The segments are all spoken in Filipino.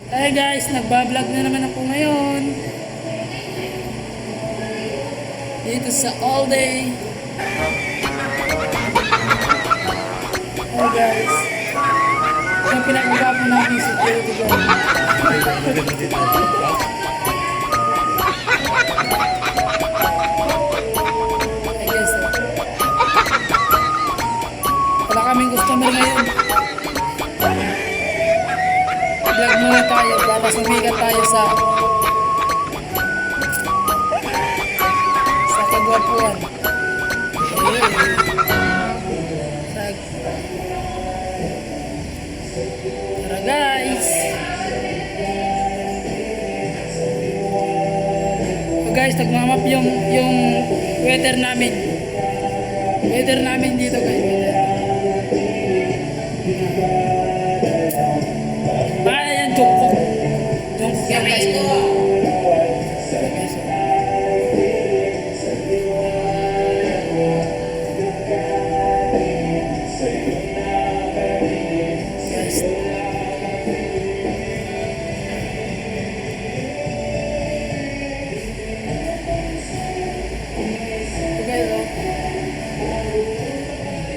Hey guys, nagbablog na naman ako ngayon. Dito sa all day. Hey guys. Ang pinag-ugapan natin sa security guard. Hey guys. Wala kaming customer ngayon. Vlog muna tayo para sumikat tayo sa kagwapuan. Tara guys. So guys, nagmamap yung weather namin. Weather namin dito guys. Jungkook yan guys.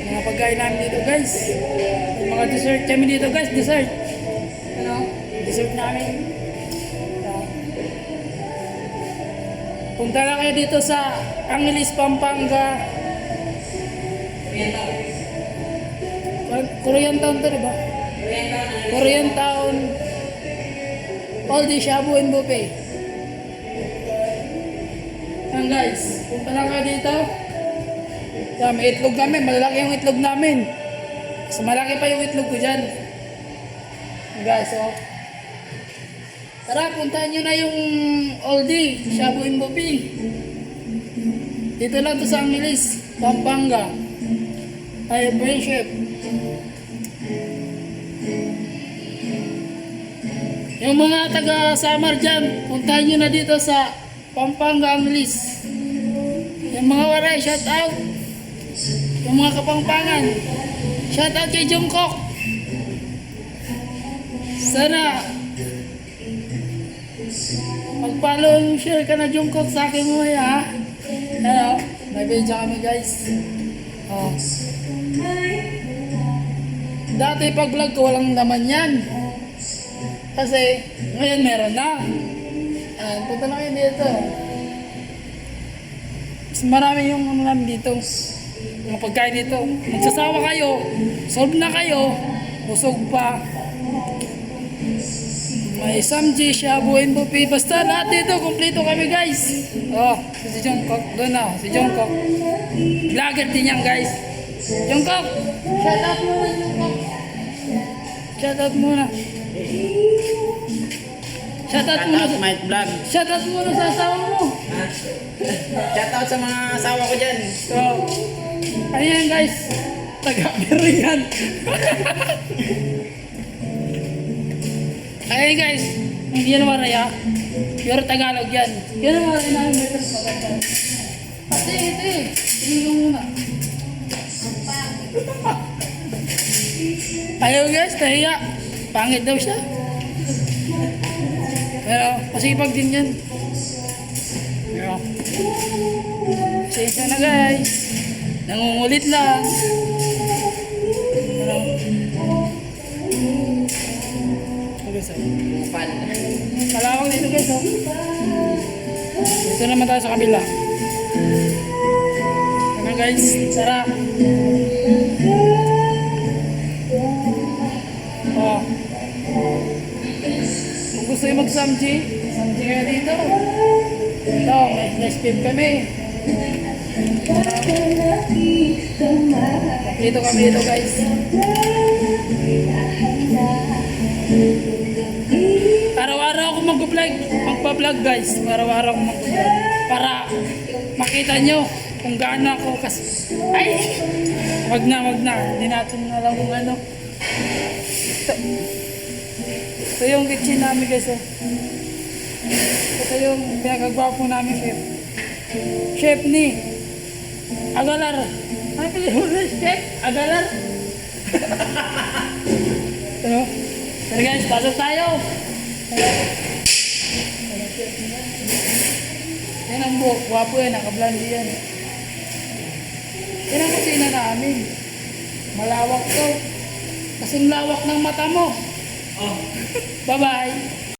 Mga pagkain namin dito guys. Mga dessert kami dito guys. Dessert. Ano? Dessert namin. Punta lang kayo dito sa Angeles, Pampanga. Korean Town to, diba? Korean Town. All the Shabu and Buffet. Yan guys, punta lang kayo dito. Yan, may itlog namin. Malaki yung itlog namin. Mas malaki pa yung itlog ko dyan. Yan guys, oh. Tara, puntahan nyo na yung oldie, Shabu and Buffet. Dito lang to sa Angeles, Pampanga. Ay, friendship. Yung mga taga-Samar dyan, puntahan nyo na dito sa Pampanga, Angeles. Yung mga waray, shout out. Yung mga kapampangan, shout out kay Jungkook. Sana mag-follow and share ka na Jungkook sa akin mo ha. Ano, may video kami guys. Oh. Dati pag vlog ko walang laman yan. Kasi ngayon meron na. Punta na kayo dito. Mas marami yung ano namin dito. Mga pagkain dito. Magsasawa kayo. Solve na kayo. Busog pa. May Samji, Shabu and Buffet. Basta lahat dito, kumpleto kami guys. Oh, si Jungkook. Doon na, si Jungkook. Vlogger din yan guys. Jungkook! Shout out muna, Jungkook. Shout out muna. Shout out muna sa Might Vlog. shout out muna sa asawa mo. Shout out sa mga asawa ko dyan. So, ano yan guys? Taga-pero yan. Ayun guys, hindi yan maraya. Pero Tagalog yan. Yan ang maraya namin meters maganda. Pati ito eh. Tingin ko muna. Ayaw guys, nahiya. Pangit daw siya. Pero masipag din yan. Pero pasensya na guys. Nangungulit lang. Pero malawak dito guys oh. Dito naman tayo sa kabila. Ano guys, tara. Oh. Kung gusto yung mag-samji, samji kayo dito. Ito, may spip kami. Dito kami dito guys. Araw-araw ako magpa-vlog guys. Araw-araw ako magpa-vlog para makita nyo kung gaano ako ay! Wag na. Hindi natin alam kung ano. Ito yung kitchen namin guys. Oh. Ito yung pinagagwapo namin chef. Chef ni Agalar. Ano pala chef? Agalar? Ano? Pero guys, pasok tayo. Yan ang buhok. Wapo yan. Nakablandi yan. Yan ang kusina namin. Malawak to. Kasing lawak ng mata mo. Oh. Bye-bye.